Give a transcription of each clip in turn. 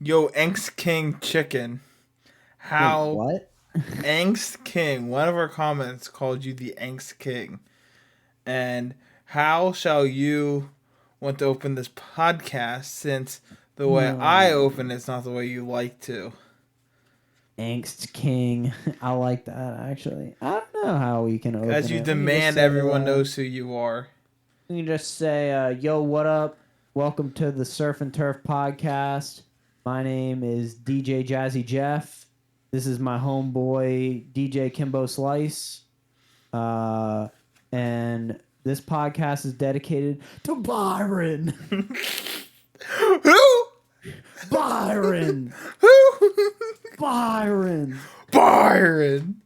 Yo, Angst King Chicken. Wait, How what? Angst King, one of our comments called you the Angst King. And how shall you want to open this podcast since the way I Hmm. open it's not the way you like to? Angst King. I like that actually. I don't know how we can As open you it. We can just demand say, everyone knows who you are. Yo, what up? Welcome to the Surf and Turf podcast. My name is DJ Jazzy Jeff. This is my homeboy DJ Kimbo Slice. Uh, and this podcast is dedicated to Byron. Who? Byron. Who? Byron. Byron.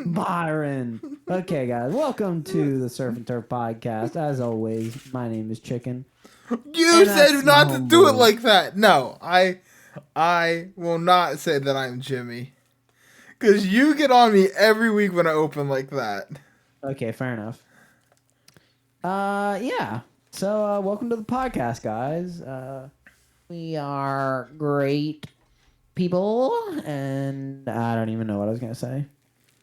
Byron. Okay, guys, welcome to the Surf and Turf podcast. As always, my name is Chicken, You and said that's my not to do it homeboy. like that. No, I will not say that I'm Jimmy. Cause you get on me every week when I open like that. Okay, fair enough. Yeah. So, welcome to the podcast, guys. We are great people, and I don't even know what I was gonna say,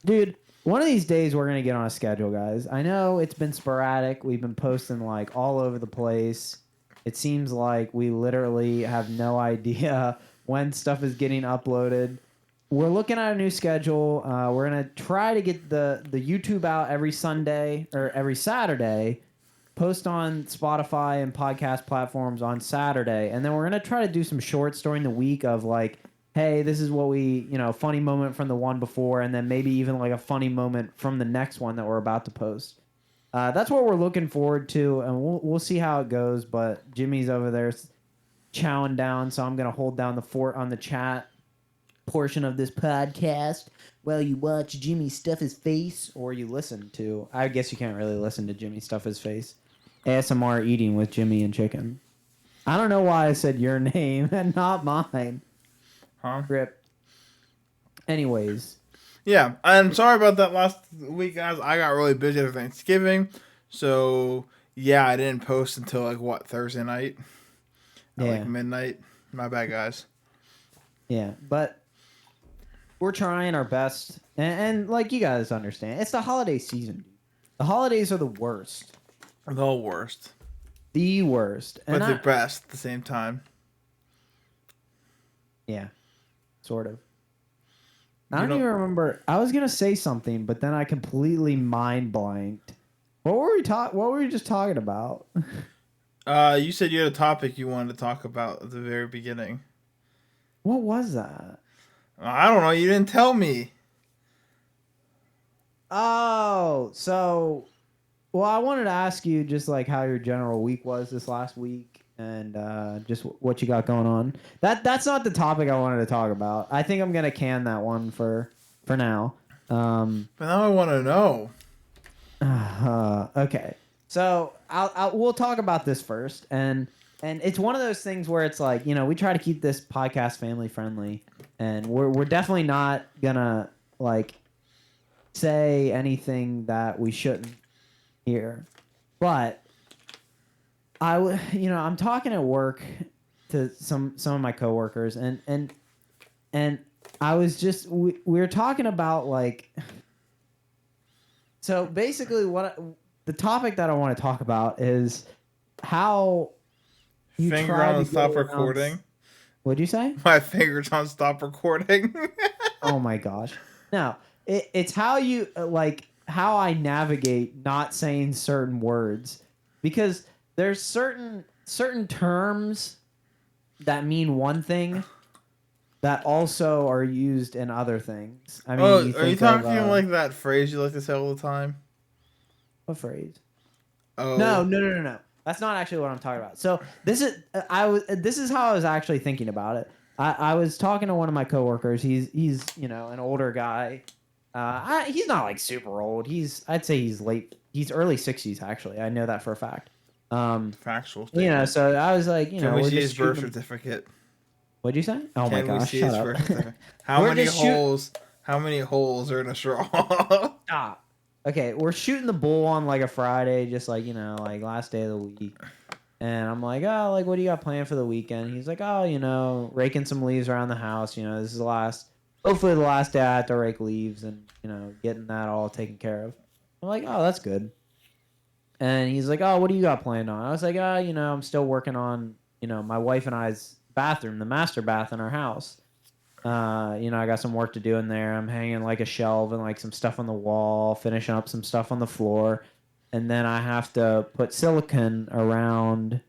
dude. One of these days, we're gonna get on a schedule, guys. I know it's been sporadic. We've been posting like all over the place. It seems like we literally have no idea when stuff is getting uploaded. We're looking at a new schedule. We're gonna try to get the YouTube out every Sunday or every Saturday, post on Spotify and podcast platforms on Saturday, and then we're gonna try to do some shorts during the week of like, hey, this is what funny moment from the one before, and then maybe even like a funny moment from the next one that we're about to post. That's what we're looking forward to, and we'll see how it goes. But Jimmy's over there chowing down, so I'm gonna hold down the fort on the chat portion of this podcast while you watch Jimmy stuff his face, or you listen to. I guess you can't really listen to Jimmy stuff his face. ASMR eating with Jimmy and Chicken. I don't know why I said your name and not mine. Huh? Rip. Anyways, Yeah, I'm sorry about that last week, guys. I got really busy at Thanksgiving, so yeah, I didn't post until like what, Thursday night at like yeah, midnight. My bad, guys. yeah, but we're trying our best, and like you guys understand, it's the holiday season. The holidays are the worst, The worst, the worst, and but the I best at the same time. yeah, sort of. I You don't know, even remember. I was gonna say something, but then I completely mind blanked. What were we just talking about? you said you had a topic you wanted to talk about at the very beginning. What was that? I don't know. You didn't tell me. Oh, so well, I wanted to ask you just like how your general week was this last week, and just what you got going on. That's not the topic I wanted to talk about. I think I'm gonna can that one for now. But now I want to know. Okay. So we'll talk about this first, and it's one of those things where it's like we try to keep this podcast family friendly, and we're definitely not gonna like say anything that we shouldn't hear, but I'm talking at work to some of my coworkers, and I was just we were talking about like. So basically, the topic that I want to talk about is how you Finger try on to the get stop around. recording. What'd you say? My fingers on stop recording. Oh my gosh! No, it's how you like how I navigate not saying certain words, because there's certain terms that mean one thing that also are used in other things. I mean, Oh, you are you think of talking like that phrase you like to say all the time? what phrase? No, Oh, no, no, no, no. That's not actually what I'm talking about. So this is how I was actually thinking about it. I was talking to one of my coworkers. He's an older guy. He's not like super old. I'd say he's late. He's early 60s actually. I know that for a fact. Um, factual statement. so I was like, Can we we're see his just birth shooting. certificate? What'd you say? Oh my Can we gosh, see shut his up. birth certificate? How We're many just shoot. holes? How many holes are in a straw? Stop. Okay, we're shooting the bull on like a Friday, just like like last day of the week. And I'm like, oh, like, what do you got planned for the weekend? He's like, oh, raking some leaves around the house. This is hopefully the last day I have to rake leaves and, getting that all taken care of. I'm like, oh, that's good. And he's like, oh, what do you got planned on? I was like, I'm still working on, my wife and I's bathroom, the master bath in our house. I got some work to do in there. I'm hanging like a shelf and like some stuff on the wall, finishing up some stuff on the floor. And then I have to put silicone around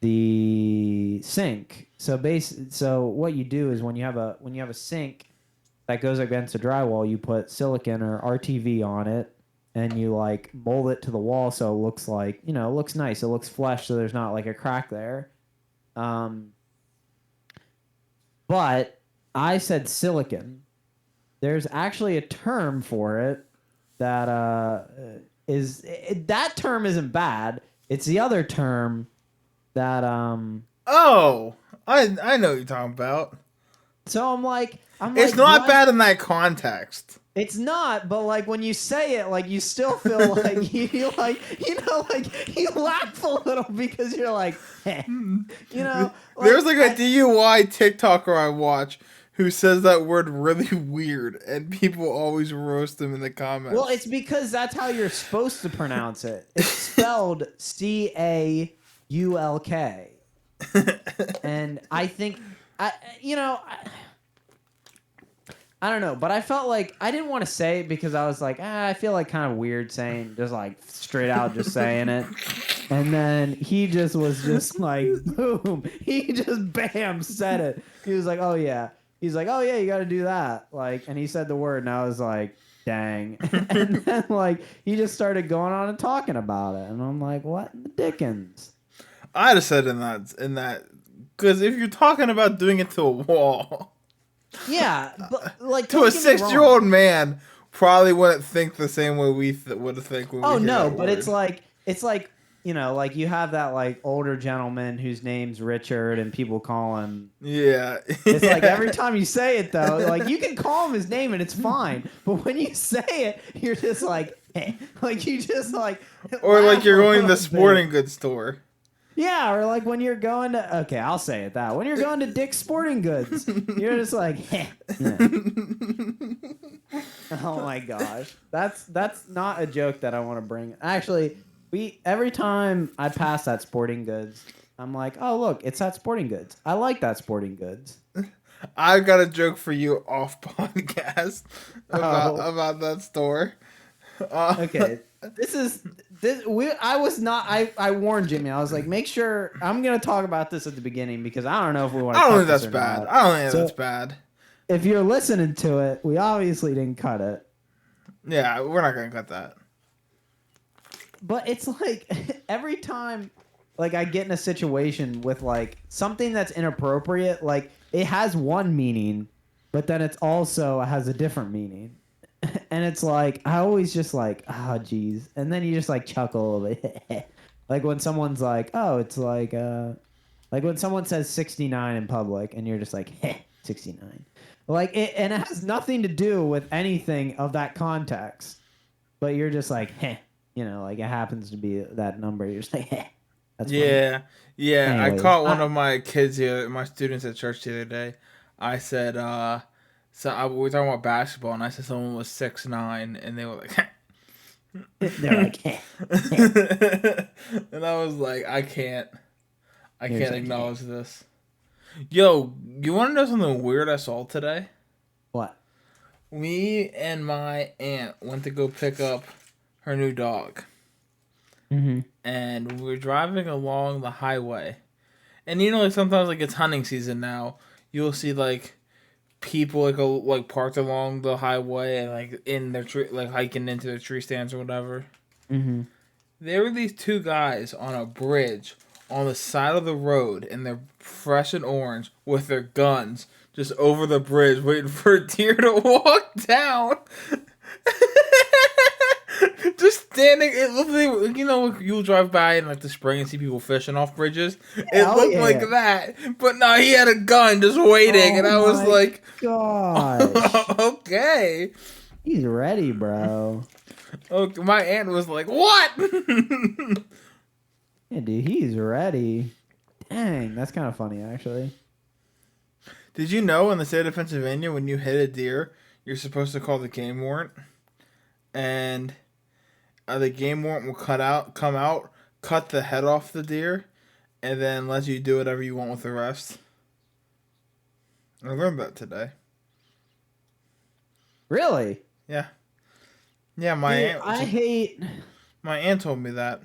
the sink. So what you do is when you have a sink that goes against a drywall, you put silicone or RTV on it, and you like mold it to the wall so it looks like it looks nice. It looks flush, so there's not like a crack there. But I said silicone. There's actually a term for it that that term isn't bad. It's the other term that Oh, I know what you're talking about. So I'm like, it's not bad in that context. It's not, but like when you say it, like you still feel like you like you laugh a little because you're like, Like, there's like a DUI TikToker I watch who says that word really weird, and people always roast him in the comments. Well, it's because that's how you're supposed to pronounce it. It's spelled CAULK, and I think I don't know, but I felt like I didn't want to say it because I was like, I feel like kind of weird saying, just like straight out just saying it. And then he just was just like, boom. He just bam said it. He was like, oh yeah. He's like, oh yeah, you got to do that. Like, and he said the word, and I was like, dang. And then like he just started going on and talking about it, and I'm like, what in the dickens? I'd have said in that because if you're talking about doing it to a wall. Yeah, but like to a 6-year-old man, probably wouldn't think the same way we would think. Oh no, but it's like like you have that like older gentleman whose name's Richard, and people call him. Yeah, it's like every time you say it though, like you can call him his name and it's fine, but when you say it, you're just like, hey. Like you just like. Or like you're going to the sporting goods store. Yeah, or like when you're going to... Okay, I'll say it that. When you're going to Dick's Sporting Goods, you're just like... Yeah. Oh my gosh. That's not a joke that I want to bring. Actually, every time I pass that Sporting Goods, I'm like, oh, look, it's that Sporting Goods. I like that Sporting Goods. I've got a joke for you off podcast about that store. Okay. I warned Jimmy. I was like, make sure I'm gonna talk about this at the beginning because I don't know if we want to. I don't think that's bad. I don't think that's bad. If you're listening to it, we obviously didn't cut it. Yeah, we're not gonna cut that. But it's like every time, like I get in a situation with like something that's inappropriate, like it has one meaning, but then it's also has a different meaning. And it's like, I always just like, oh, geez. And then you just like chuckle a little bit. Like when someone's like, oh, it's like when someone says 69 in public and you're just like, 69. Like, and it has nothing to do with anything of that context. But you're just like, like it happens to be that number. You're just like, that's funny. Yeah. Anyways, I caught one of my kids my students at church the other day. I said, we were talking about basketball, and I said someone was 6'9", and they were like, they're like, and I was like, I can't acknowledge this. Yo, you want to know something weird I saw today? What? Me and my aunt went to go pick up her new dog. Mm-hmm. And we were driving along the highway. And like sometimes like it's hunting season now. You'll see like people like parked along the highway and like in their tree, like hiking into their tree stands or whatever. Mm-hmm. There were these two guys on a bridge on the side of the road, and they're fresh and orange with their guns just over the bridge, waiting for a deer to walk down. Just standing, it looked like, you'll drive by in like the spring and see people fishing off bridges. It looked like that, but no, he had a gun just waiting, and I was like, gosh. Okay. He's ready, bro. Okay, my aunt was like, what? Yeah, dude, he's ready. Dang, that's kind of funny, actually. Did you know in the state of Pennsylvania, when you hit a deer, you're supposed to call the game warrant, and the game warrant will come out, cut the head off the deer, and then let you do whatever you want with the rest. I learned that today. Really? Yeah. Yeah, my aunt told me that.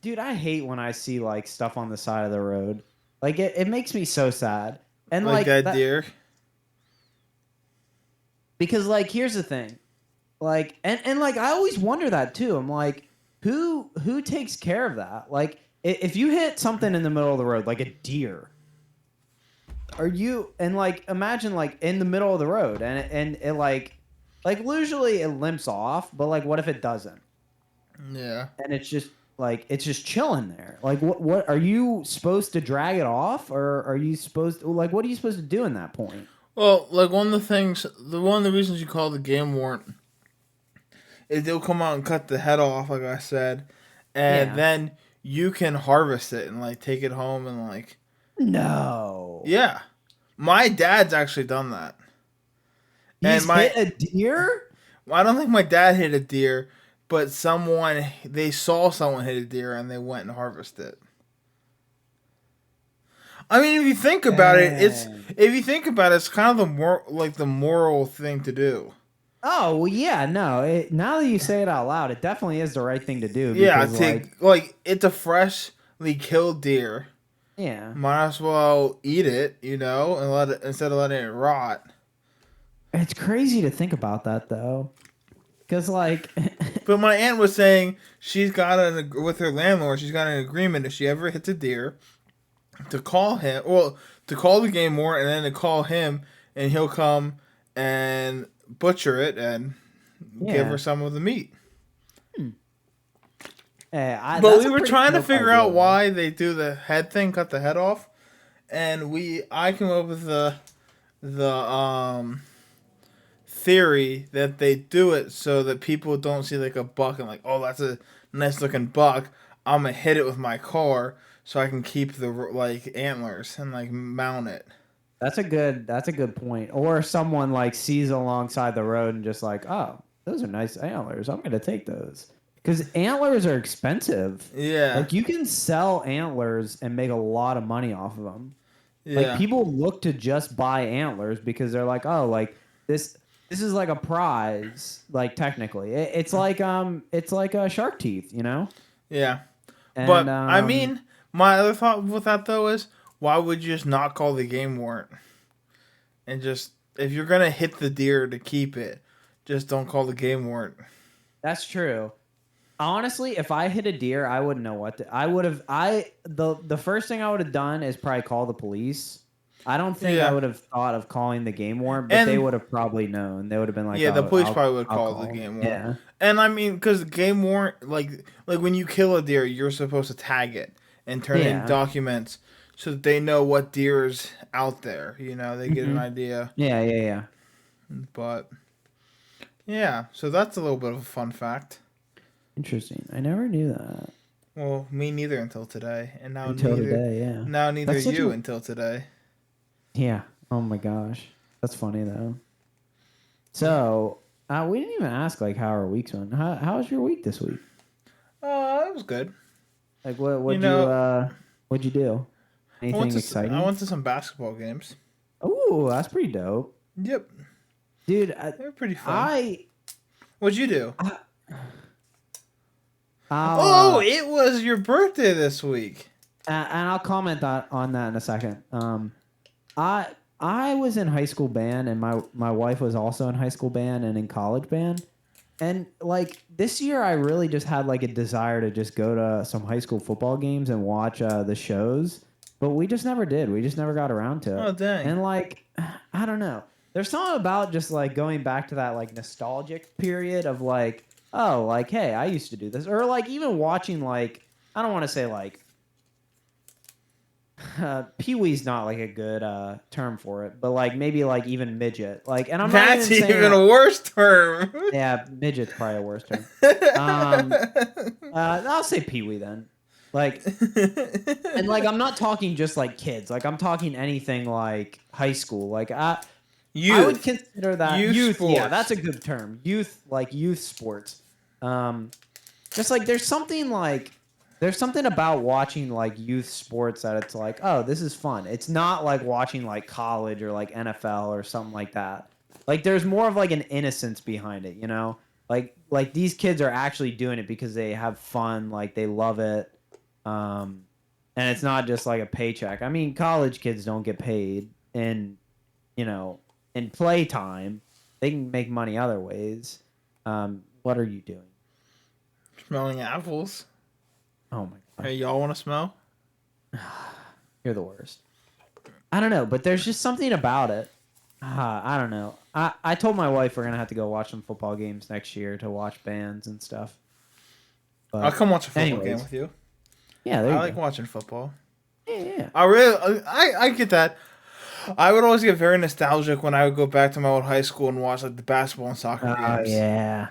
Dude, I hate when I see like stuff on the side of the road. Like it makes me so sad. And Like that deer. Because like here's the thing. Like and like I always wonder that too. I'm like, who takes care of that? Like if you hit something in the middle of the road, like a deer, are you and like imagine like in the middle of the road and it like usually it limps off, but like what if it doesn't? Yeah. And it's just chilling there. Like what are you supposed to drag it off, or are you supposed to, like what are you supposed to do in that point? Well, like one of the reasons you call the game warrant is they'll come out and cut the head off, like I said, and then you can harvest it and like take it home and like. No. Yeah, my dad's actually done that. He's hit a deer? I don't think my dad hit a deer, but they saw someone hit a deer and they went and harvested it. I mean, if you think about it, it's kind of the moral thing to do. Oh well, yeah. No, now that you say it out loud, it definitely is the right thing to do. Yeah, Because, it's a freshly killed deer. Yeah. Might as well eat it, and instead of letting it rot. It's crazy to think about that though, because like. But my aunt was saying with her landlord, she's got an agreement if she ever hits a deer, to call him, to call the game warden, and then to call him, and he'll come and butcher it and give her some of the meat. But we were trying to figure out why they do the head thing, cut the head off, and I came up with the theory that they do it so that people don't see like a buck and like, oh, that's a nice looking buck, I'm gonna hit it with my car so I can keep the like antlers and like mount it. That's a good point. Or someone like sees alongside the road and just like, oh, those are nice antlers, I'm gonna take those. Because antlers are expensive. Yeah. Like you can sell antlers and make a lot of money off of them. Yeah. Like people look to just buy antlers because they're like, oh, like this is like a prize. Like technically, it's like shark teeth, Yeah. And, but I mean, my other thought with that though is, why would you just not call the game warrant? And just, if you're gonna hit the deer to keep it, just don't call the game warrant. That's true. Honestly, if I hit a deer, I wouldn't know what to. The first thing I would have done is probably call the police. I don't think I would have thought of calling the game warrant, but they would have probably known. They would have been like, the police probably would call the game warrant. Yeah. And I mean, because the game warrant, like when you kill a deer, you're supposed to tag it and turn in documents so that they know what deer's out there. They get an idea. Yeah. But yeah, so that's a little bit of a fun fact. Interesting. I never knew that. Well, me neither until today, and now today, yeah. Now neither you until today. Yeah. Oh my gosh, that's funny though. So we didn't even ask like how our weeks went. How was your week this week? It was good. Like what'd you do? Anything exciting? I went to some basketball games. Oh, that's pretty dope. Yep. Dude, they were pretty fun. What'd you do? It was your birthday this week. And I'll comment on that in a second. I was in high school band, and my wife was also in high school band and in college band. And like this year, I really just had like a desire to just go to some high school football games and watch the shows. But we just never did. We just never got around to it. Oh, dang. And like, I don't know. There's something about just like going back to that like nostalgic period of like, oh, like, hey, I used to do this. Or like even watching like, I don't want to say like, Pee-wee's not like a good term for it, but like maybe like even midget. Like, and I'm not That's even saying even a worse term. yeah, midget's probably a worse term. I'll say Pee-wee then. Like, and like I'm not talking just like kids. Like I'm talking anything like high school. Like I would consider that youth. Yeah, sports. that's a good term. Youth, like youth sports. Just like there's something about watching like youth sports that it's like, oh, this is fun. It's not like watching like college or like NFL or something like that. Like there's more of like an innocence behind it, you know? Like these kids are actually doing it because they have fun, like they love it. And it's not just like a paycheck. I mean, college kids don't get paid in, you know, in playtime. They can make money other ways. What are you doing? Smelling apples. Oh my god. Hey, y'all want to smell? You're the worst. I don't know, but there's just something about it. I don't know. I told my wife we're gonna have to go watch some football games next year to watch bands and stuff. But I'll come watch a football game with you. Yeah, I like watching football. Yeah. I get that. I would always get very nostalgic when I would go back to my old high school and watch like the basketball and soccer games. Oh yeah.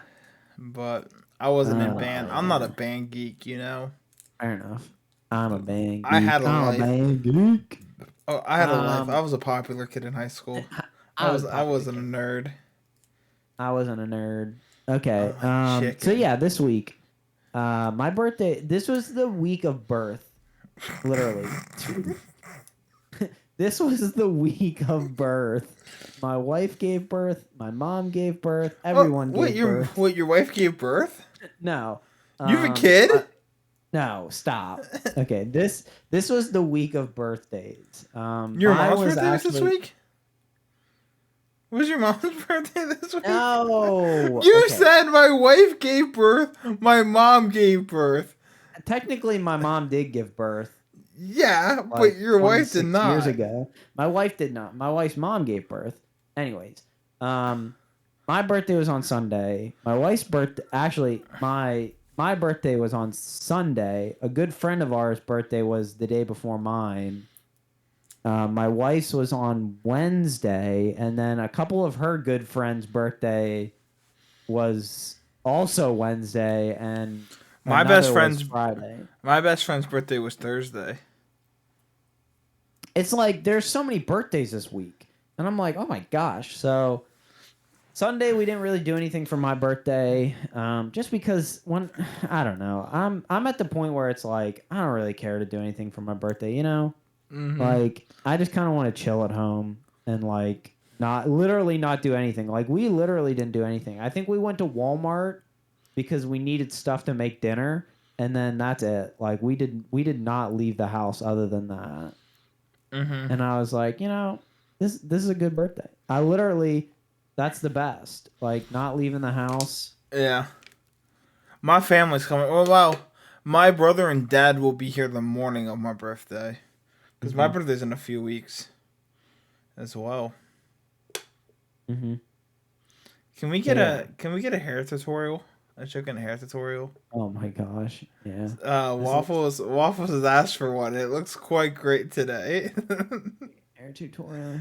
But I wasn't in band. I'm not a band geek, you know. Fair enough. I'm a band geek. I had a life. A band geek. Oh, I had a life. I was a popular kid in high school. I wasn't a nerd. I wasn't a nerd. Okay. Chicken. So yeah, this week, my birthday. This was the week of birth. Literally. This was the week of birth. My wife gave birth. My mom gave birth. Everyone gave birth. Wait, your wife gave birth? No. You have a kid? No, stop. Okay, this was the week of birthdays. Your mom's birthday was this week? Was your mom's birthday this week? No. You said my wife gave birth. My mom gave birth. Technically, my mom did give birth. Yeah, like but your wife did not. Years ago, my wife did not. My wife's mom gave birth. Anyways, my birthday was on Sunday. My wife's birthday, actually, my birthday was on Sunday. A good friend of ours' birthday was the day before mine. My wife's was on Wednesday, and then a couple of her good friends' birthday was also Wednesday, and my best friend's Friday. My best friend's birthday was Thursday. It's like there's so many birthdays this week, and I'm like, oh my gosh. So Sunday we didn't really do anything for my birthday, just because I don't know. I'm at the point where it's like I don't really care to do anything for my birthday, you know. Mm-hmm. Like I just kind of want to chill at home and like not do anything. Like we literally didn't do anything. I think we went to Walmart because we needed stuff to make dinner, and then that's it. Like we did not leave the house other than that. Mm-hmm. And I was like, you know, this is a good birthday. That's the best. Like not leaving the house. Yeah. My family's coming. Oh wow. My brother and dad will be here the morning of my birthday. Because my birthday's in a few weeks as well. Mm-hmm. Can we get a hair tutorial? A chicken hair tutorial? Oh my gosh. Yeah. Waffles has asked for one. It looks quite great today. Hair tutorial.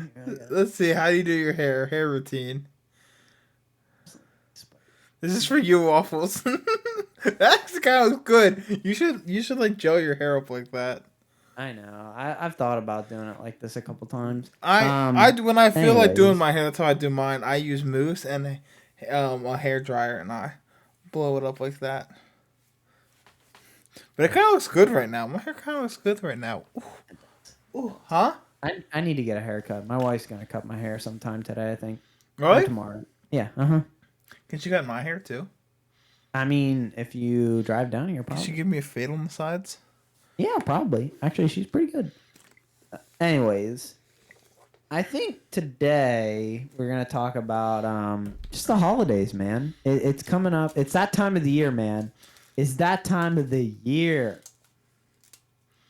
Let's see, how do you do your hair routine? This is for you, Waffles. That's kind of good. You should like gel your hair up like that. I know. I've thought about doing it like this a couple times. When I feel like doing my hair, that's how I do mine. I use mousse and a hair dryer, and I blow it up like that. But it kind of looks good right now. My hair kind of looks good right now. Ooh, huh? I need to get a haircut. My wife's gonna cut my hair sometime today, I think. Really? Or tomorrow. Yeah. Can she cut my hair too? I mean, if you drive down here, probably. Can she give me a fade on the sides? Yeah, probably. Actually, she's pretty good. Anyways, I think today we're going to talk about just the holidays, man. It's coming up. It's that time of the year, man. It's that time of the year.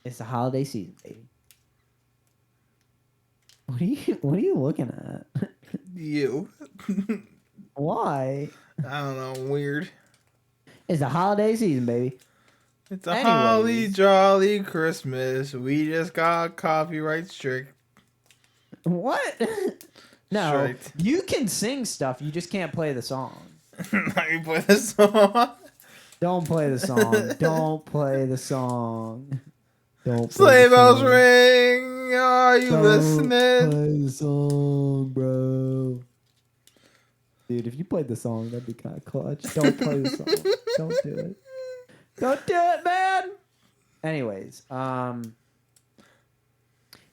It's the holiday season, baby. What are you looking at? You. Why? I don't know. Weird. It's the holiday season, baby. It's a holly jolly Christmas. We just got copyright strict. What? No, Straight. you can sing stuff. You just can't play the song. Let me play the song. Don't play the song. Don't play the song. Don't Sleigh bells ring. Are you listening? Play the song, bro. Dude, if you played the song, that'd be kind of clutch. Don't play the song. Don't do it. Don't do it, man. Anyways,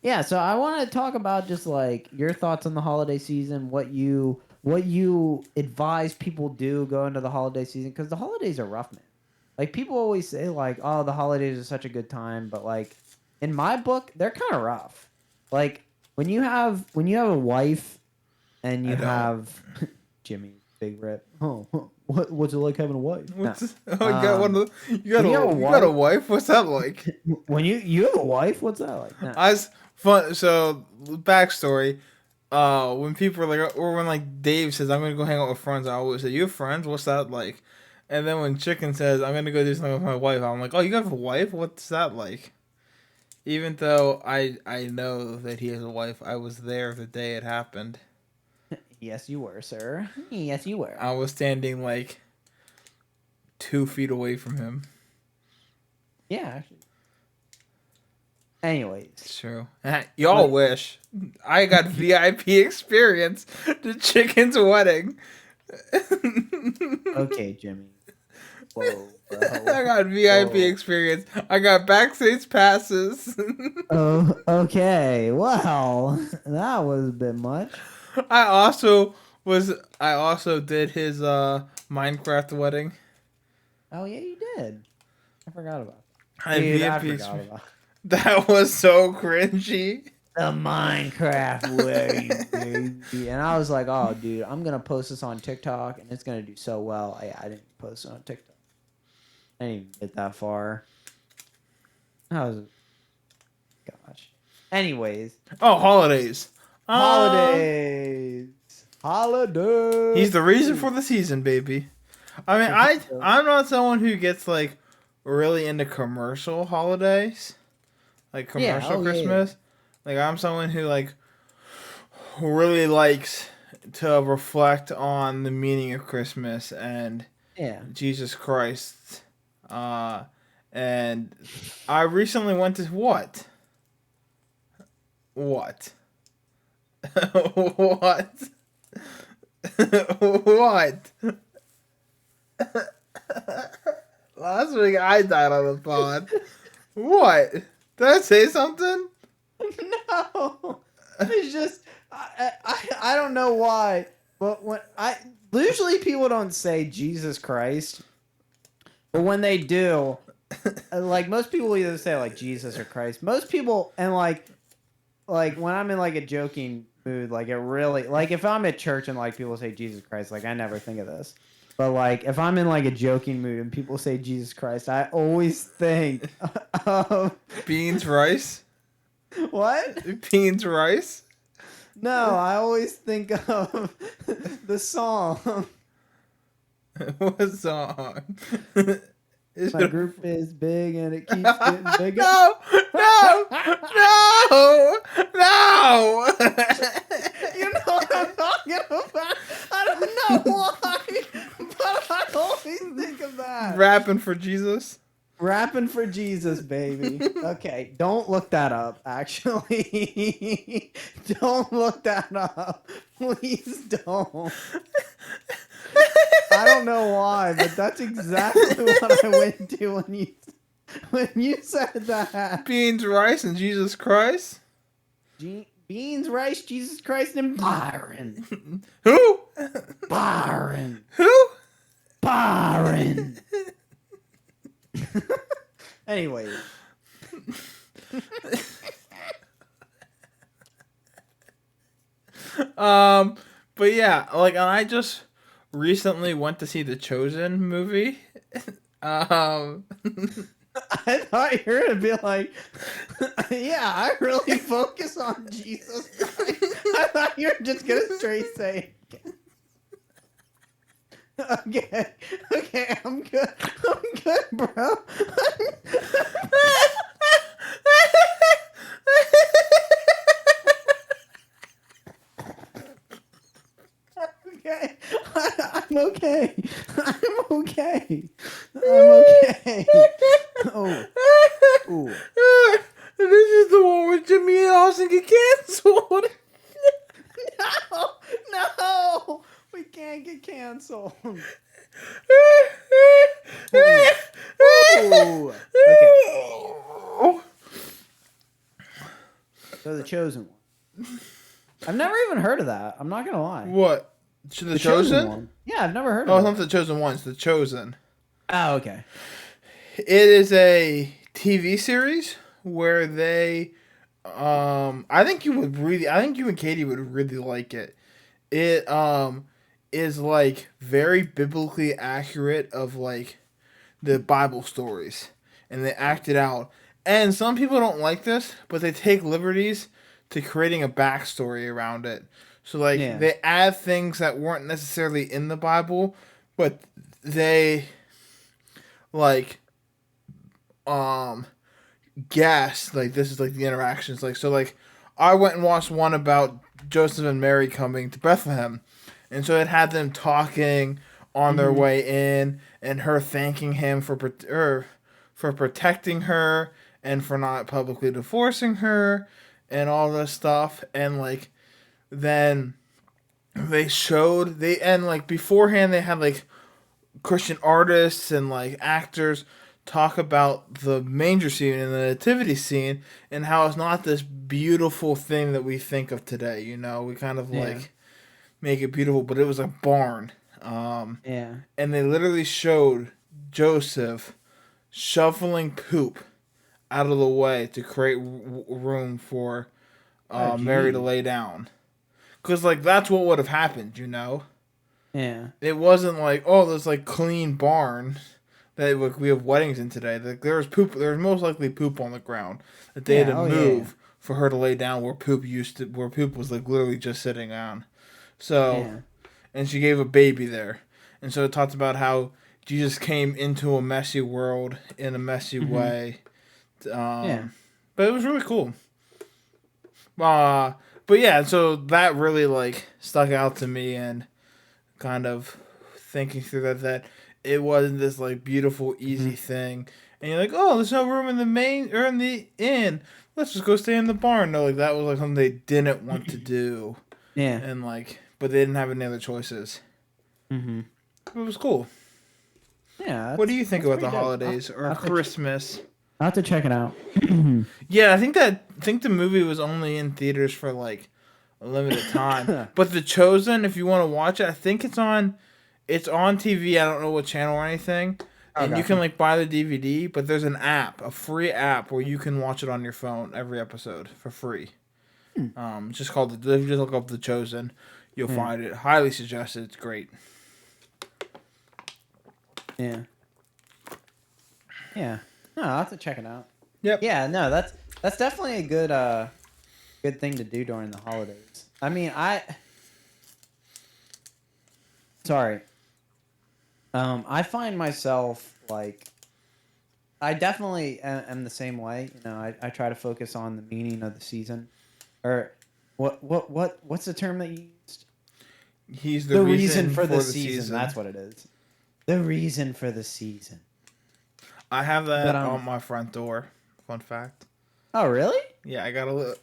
yeah, so I want to talk about just like your thoughts on the holiday season, what you advise people do go into the holiday season, because the holidays are rough, man. Like people always say like, oh, the holidays are such a good time, but like in my book, they're kind of rough. Like when you have a wife and you have Jimmy big rip. Oh, what's it like having a wife? You got a wife? What's that like? When you have a wife, what's that like? Nah. Fun. So backstory. When people are like, or when like Dave says, "I'm gonna go hang out with friends," I always say, "You have friends? What's that like?" And then when Chicken says, "I'm gonna go do something with my wife," I'm like, "Oh, you have a wife? What's that like?" Even though I know that he has a wife, I was there the day it happened. Yes, you were, sir. Yes, you were. I was standing like 2 feet away from him. Yeah, actually. Anyways. It's true. Y'all wish. I got VIP experience to Chicken's wedding. Okay, Jimmy. Whoa, bro. I got VIP experience. I got backstage passes. Oh, okay. Well, that was a bit much. I also did his Minecraft wedding. Oh yeah, you did. I forgot about that. I forgot about that. Was so cringy. The Minecraft wedding, baby. And I was like, oh, dude, I'm going to post this on TikTok, and it's going to do so well. I didn't post it on TikTok. I didn't even get that far. Gosh. Anyways. Oh, holidays. Holidays. He's the reason for the season, baby. I mean, I'm not someone who gets, like, really into commercial holidays. Like, commercial Christmas. Yeah. Like, I'm someone who, like, really likes to reflect on the meaning of Christmas and Jesus Christ. And I recently went to what? What? What? What? Last week I died on the pod. What? Did I say something? No. It's just I don't know why, but when usually people don't say Jesus Christ, but when they do, like most people either say like Jesus or Christ. Most people, and like when I'm in like a joking mood, like it really, like if I'm at church and like people say Jesus Christ, like I never think of this. But like if I'm in like a joking mood and people say Jesus Christ, I always think of beans, rice. What? Beans, rice? No, I always think of the song. What song? My group is big and it keeps getting bigger. No! You know what I'm talking about? I don't know why, but I always think of that. Rapping for Jesus? Rapping for Jesus, baby. Okay, don't look that up, actually. Don't look that up. Please don't. I don't know why, but that's exactly what I went to when you said that. Beans, rice, and Jesus Christ? Beans, rice, Jesus Christ, and Byron. Who? Byron. Who? Byron. Anyway. But yeah, like I just recently went to see the Chosen movie. I thought you were gonna be like, yeah, I really focus on Jesus Christ. I thought you were just gonna straight say Okay. Okay, I'm good. I'm good, bro. Okay. I'm okay. I'm okay. I'm okay. Oh. Ooh. This is the one where Jimmy and Austin get canceled. No. No. We can't get canceled. Ooh. Ooh. Okay. So the chosen one. I've never even heard of that. I'm not gonna lie. What? The Chosen? one. Yeah, I've never heard Oh, of it's it. not the Chosen one. It's the Chosen. Oh, okay. It is a TV series where they, I think you and Katie would really like it. It is like very biblically accurate of like the Bible stories, and they act it out. And some people don't like this, but they take liberties to creating a backstory around it. So like Yeah. they add things that weren't necessarily in the Bible, but they like guess like this is like the interactions like so like I went and watched one about Joseph and Mary coming to Bethlehem, and so it had them talking on their way in and her thanking him for protecting her and for not publicly divorcing her and all this stuff. And like then and like beforehand they had like Christian artists and like actors talk about the manger scene and the nativity scene and how it's not this beautiful thing that we think of today. You know, we kind of like make it beautiful, but it was a barn. Yeah. And they literally showed Joseph shoveling poop out of the way to create room for Mary to lay down. Because like that's what would have happened, you know. Yeah. It wasn't like, oh, there's like clean barn that like, we have weddings in today. Like there was poop. There was most likely poop on the ground that they had to move for her to lay down where poop was like literally just sitting on. So, and she gave a baby there, and so it talks about how Jesus came into a messy world in a messy way. But it was really cool. But yeah, so that really like stuck out to me and kind of thinking through that it wasn't this like beautiful easy thing, and you're like, oh, there's no room in the main or in the inn, let's just go stay in the barn. No, like that was like something they didn't want to do. And like, but they didn't have any other choices. It was cool. What do you think about the holidays or Christmas? I'll have to check it out. Yeah, I think the movie was only in theaters for like a limited time. But The Chosen, if you want to watch it, I think it's on TV. I don't know what channel or anything. And you can like buy the DVD, but there's an app, a free app where you can watch it on your phone every episode for free. Just called just look up The Chosen, you'll find it. Highly suggested. It's great. Yeah. No, I'll have to check it out. Yep. Yeah, no, that's definitely a good thing to do during the holidays. I mean, I find myself like I definitely am the same way. You know, I try to focus on the meaning of the season, or what's the term that you used? He's the reason for the season. That's what it is. The reason for the season. I have that on my front door. Fun fact. Oh, really? Yeah, I got a little.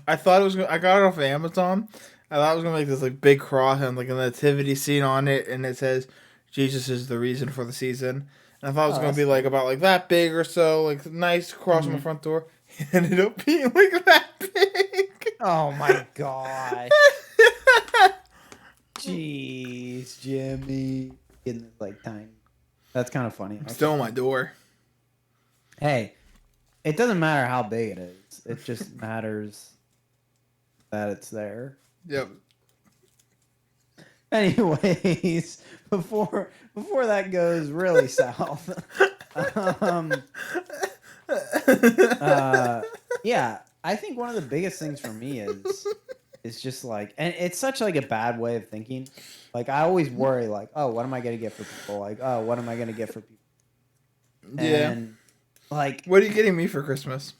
I thought it was. I got it off of Amazon. I thought it was gonna make this like big cross and like a nativity scene on it, and it says Jesus is the reason for the season. And I thought it was gonna be like about like that big or so, like nice cross on the front door. It ended up being like that big. Oh my gosh. Jeez, Jimmy. Getting like tiny. That's kind of funny. Still on my door. Hey, it doesn't matter how big it is. It just matters that it's there. Yep. Anyways, before that goes really south, yeah, I think one of the biggest things for me is is just like, and it's such like a bad way of thinking. Like I always worry, like, oh, what am I gonna get for people? Like, oh, what am I gonna get for people? Yeah. And like, What are you getting me for Christmas?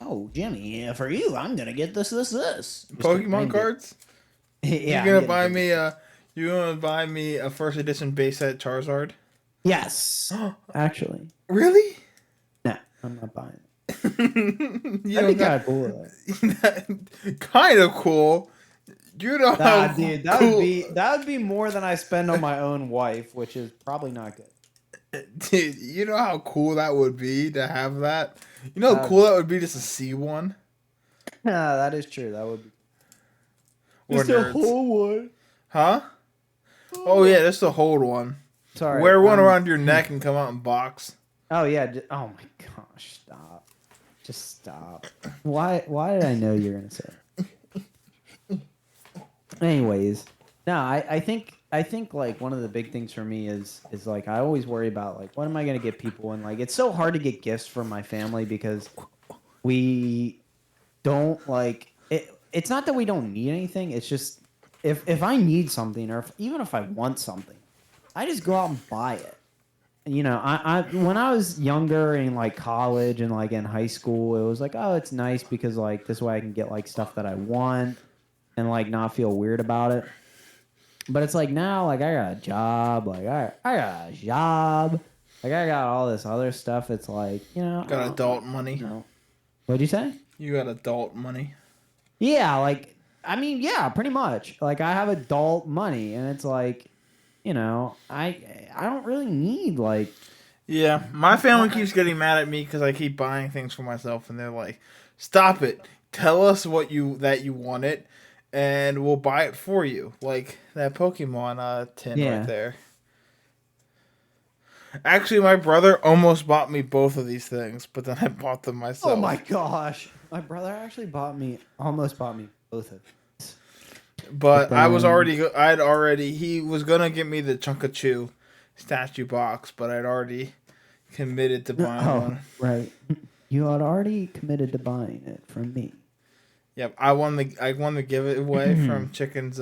oh, Jimmy, for you, I'm gonna get this. Just Pokemon cards? Yeah. You gonna buy me a? You gonna buy me a first edition base set Charizard? Yes. Actually. Really? No, I'm not buying it. That'd be kind of cool. Kind of cool. You know how dude, that would be more than I spend on my own wife, which is probably not good. Dude, you know how cool that would be to have that? You know how cool that would be just to see one? Nah, that is true. That would be. Just a whole one. Huh? Oh yeah, just a hold one. Sorry. Wear one around your neck and come out in box. Oh yeah. Oh my gosh! Stop. Just stop. Why did I know you were gonna say it? Anyways, no, I think like one of the big things for me is like I always worry about like what am I gonna get people, and like it's so hard to get gifts from my family because we don't like it. It's not that we don't need anything. It's just if I need something or even if I want something, I just go out and buy it. You know, I when I was younger in like college and like in high school, it was like, oh, it's nice because like this way I can get like stuff that I want and like not feel weird about it. But it's like now, like I got a job, like I got a job, like I got all this other stuff. It's like, you know, Got adult money. You know. What'd you say? You got adult money. Yeah, like I mean, yeah, pretty much. Like I have adult money, and it's like, you know, I don't really need like. Yeah, my family keeps getting mad at me because I keep buying things for myself, and they're like, "Stop it! Tell us that you want it, and we'll buy it for you." Like that Pokemon tin right there. Actually, my brother almost bought me both of these things, but then I bought them myself. Oh my gosh! My brother actually almost bought me both of these. But he was gonna get me the Chunkachu statue box, but I'd already committed to buying one. Right. You had already committed to buying it from me. Yep, I won the giveaway from Chicken's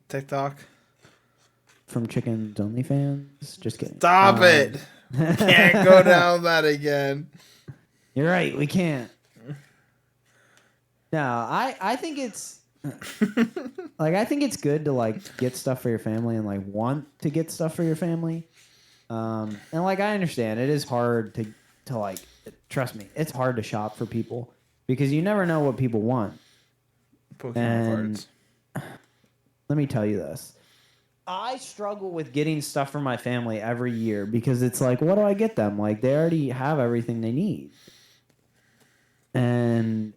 TikTok. From Chicken's OnlyFans? Just kidding. Stop it! Can't go down that again. You're right, we can't. No, I think it's like I think it's good to like get stuff for your family and like want to get stuff for your family. And like I understand it is hard to like trust me, it's hard to shop for people because you never know what people want. Pokemon cards. Let me tell you this. I struggle with getting stuff for my family every year because it's like, what do I get them? Like they already have everything they need. And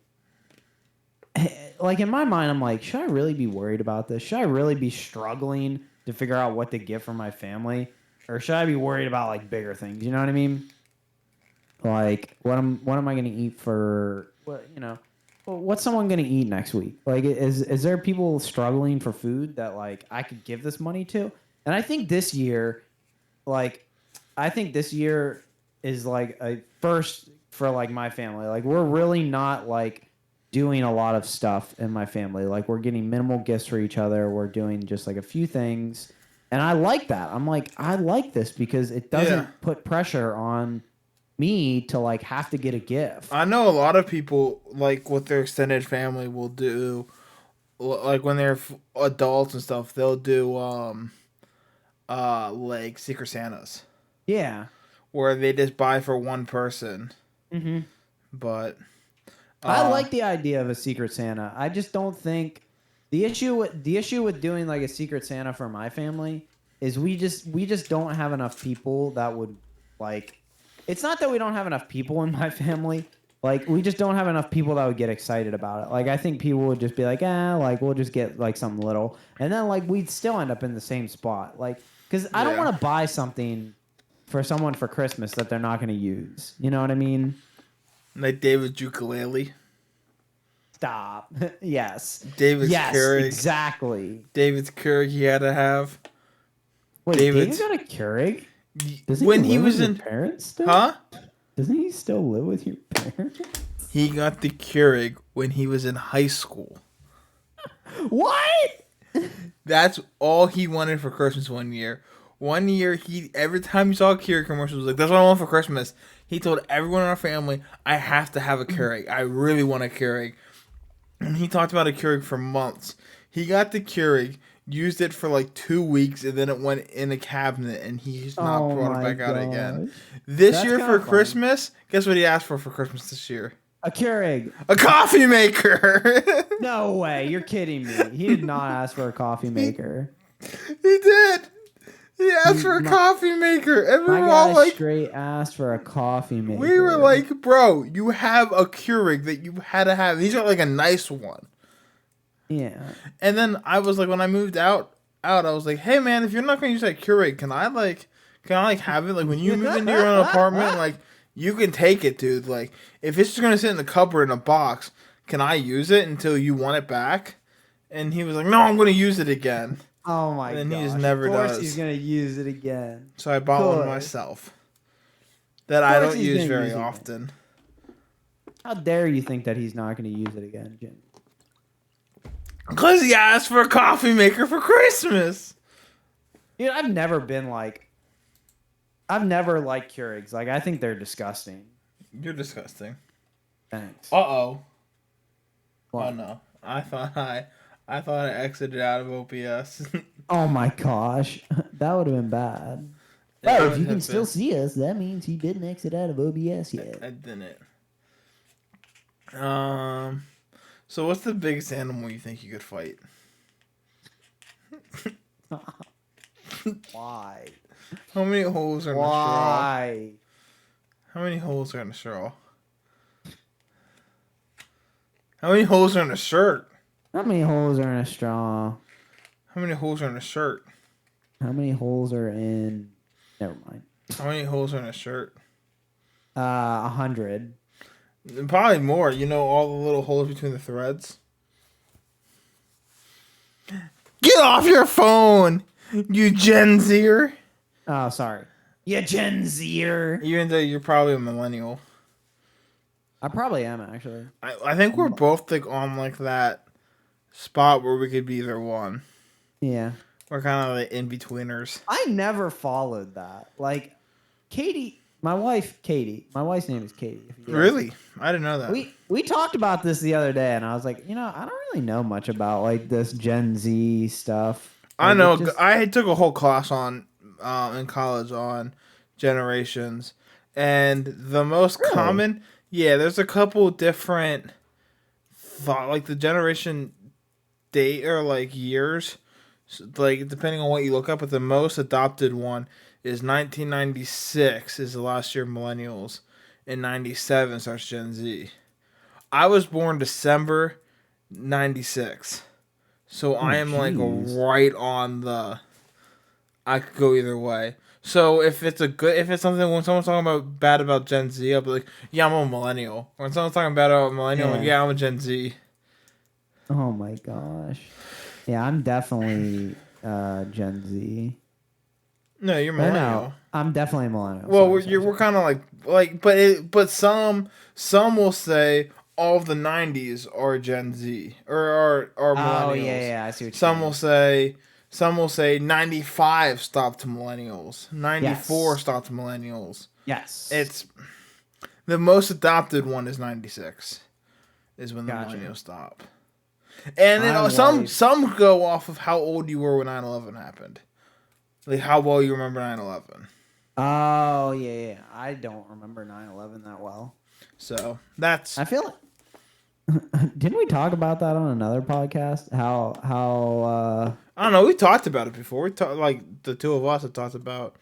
like in my mind, I'm like, should I really be worried about this? Should I really be struggling to figure out what to get for my family? Or should I be worried about like bigger things? You know what I mean? Like what am I gonna eat for what's someone gonna eat next week? Like is there people struggling for food that like I could give this money to? And I think this year is like a first for like my family. Like we're really not like doing a lot of stuff in my family. Like we're getting minimal gifts for each other. We're doing just like a few things. And I like that. I'm like, I like this because it doesn't put pressure on me to like have to get a gift. I know a lot of people like with their extended family will do like when they're adults and stuff, they'll do like Secret Santas. Yeah. Where they just buy for one person. Mm-hmm. But I like the idea of a Secret Santa. I just don't think the issue with doing like a Secret Santa for my family is we just don't have enough people that would like. It's not that we don't have enough people in my family. Like we just don't have enough people that would get excited about it. Like I think people would just be like, like we'll just get like something little, and then like we'd still end up in the same spot. Like because I don't want to buy something for someone for Christmas that they're not going to use. You know what I mean? Like David's ukulele. Stop. Yes. David's Keurig. Exactly. David's Keurig he had to have. Wait, David got a Keurig? When he was in parents still? Huh? Doesn't he still live with your parents? He got the Keurig when he was in high school. What? That's all he wanted for Christmas one year. One year, every time he saw a Keurig commercial, he was like, "That's what I want for Christmas." He told everyone in our family, "I have to have a Keurig. I really want a Keurig." And he talked about a Keurig for months. He got the Keurig, used it for like 2 weeks, and then it went in a cabinet, and he's not brought it back out again. This year for Christmas, guess what he asked for Christmas this year? A Keurig. A coffee maker. No way. You're kidding me. He did not ask for a coffee maker. He did. He asked for a coffee maker. And we were all like, straight asked for a coffee maker. We were like, bro, you have a Keurig that you had to have. He's got like a nice one. Yeah. And then I was like, when I moved out, I was like, hey man, if you're not gonna use that Keurig, can I have it? Like when you move into your own apartment, like you can take it, dude. Like if it's just gonna sit in the cupboard in a box, can I use it until you want it back? And he was like, no, I'm gonna use it again. Oh my god! And he just never does. Of course he's gonna use it again. So I bought one myself. That I don't use very often. How dare you think that he's not gonna use it again, Jimmy? Because he asked for a coffee maker for Christmas. Dude, I've never liked Keurigs. Like, I think they're disgusting. You're disgusting. Thanks. Uh-oh. What? Oh, no. I thought I exited out of OBS. Oh, my gosh. That would have been bad. But if you can still see us, that means he didn't exit out of OBS yet. I didn't. So what's the biggest animal you think you could fight? Why? How many holes are in a straw? How many holes are in a straw? How many holes are in a shirt? How many holes are in a straw? How many holes are in a shirt? How many holes are in... Never mind. How many holes are in a shirt? 100. Probably more. You know, all the little holes between the threads. Get off your phone, you Gen Zer. Oh, sorry. You Gen Zer. Even though you're probably a millennial. I probably am, actually. I think we're both like on like that spot where we could be either one. Yeah. We're kind of like in-betweeners. I never followed that. Like, my wife's name is Katie. Really? I didn't know that. We talked about this the other day, and I was like, I don't really know much about like this Gen Z stuff. Like, I know. I took a whole class on in college on generations, and the most common, there's a couple different like the generation date or like years, like depending on what you look up. But the most adopted one is 1996 is the last year of millennials, and 97 starts Gen Z. I was born December 96, so I am like right on the. I could go either way. So if it's something when someone's talking bad about Gen Z, I'll be like, yeah, I'm a millennial. When someone's talking bad about millennial, I'm like, yeah, I'm a Gen Z. Oh my gosh, yeah, I'm definitely Gen Z. No, you're millennial. No, I'm definitely a millennial. Well, we're kind of like, but some will say all of the 90s are Gen Z or are millennials. Oh yeah, I see what you're saying. Some will say 95 stopped to millennials. 94 stopped to millennials. Yes. It's the most adopted one is 96. Is when the millennials stop. And then some go off of how old you were when 9/11 happened. Like how well you remember 9/11. Oh, yeah. I don't remember 9/11 that well. So, that's... I feel like... Didn't we talk about that on another podcast? How I don't know. We talked about it before. We talked, like, the two of us have talked about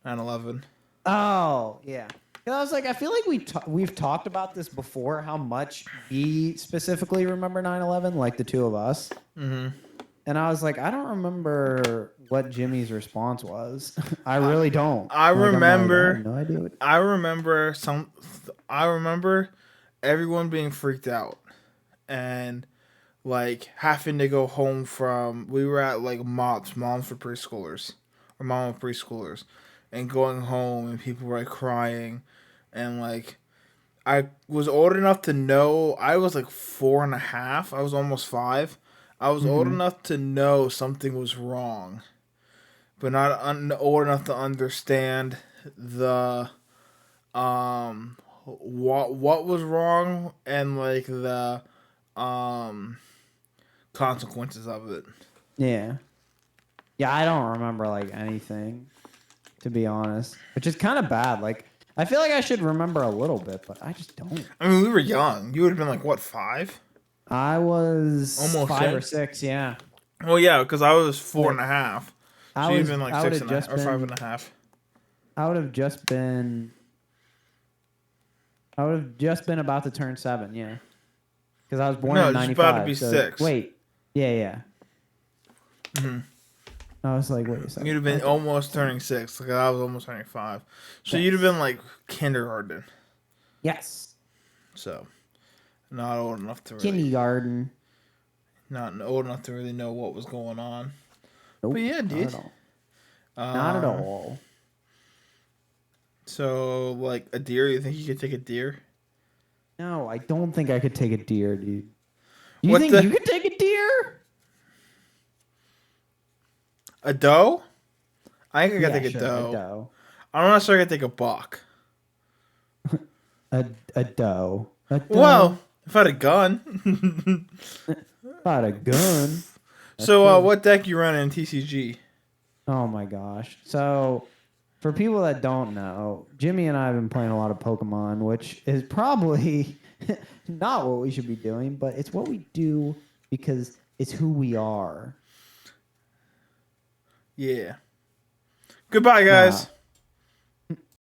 9/11. Oh, yeah. I was like, I feel like we've talked about this before, how much we specifically remember 9/11, like the two of us. Mm-hmm. And I was like, I don't remember what Jimmy's response was. I really don't. I remember. I have no idea. I remember everyone being freaked out and like having to go home from. We were at like moms for preschoolers, or mom of preschoolers, and going home and people were like crying, and like I was old enough to know. I was like 4.5. I was almost 5. I was old Mm-hmm. enough to know something was wrong, but not old enough to understand the what was wrong and like the um consequences of it. Yeah. Yeah, I don't remember like anything, to be honest, which is kind of bad. Like, I feel like I should remember a little bit, but I just don't. I mean, we were young. You would have been like what, 5? I was Almost 5 or 6. 6. Yeah. Well, yeah, because I was four and Like a half. So I you've was, been like I would six have and a half just or five and been, a half. I would have just been, I would have just been about to turn 7. Yeah. Because I was born No, in it's about to be '95. So 6. wait. Yeah, yeah. Mm-hmm. I was like, wait a You'd second. have been Okay. almost turning 6. Like I was almost turning 5. So you'd have Yes. been like kindergarten. Yes. So not old enough to really, Kindergarten. not old enough to really know what was going on. But Nope. yeah, Not dude. at all. Not at Um. all. So like a deer, you think you could take a deer? No, I don't think I could take a deer, dude. Do you What think the you could take a deer? a doe? I think I could Yeah, take a sure, a doe. doe. I'm not sure I could take a buck. A doe. A Well, doe. if I had a gun. About a gun. That's So, true. what deck you running in TCG? Oh my gosh. So, for people that don't know, Jimmy and I have been playing a lot of Pokemon, which is probably not what we should be doing, but it's what we do because it's who we are. Yeah. Goodbye, Nah, guys.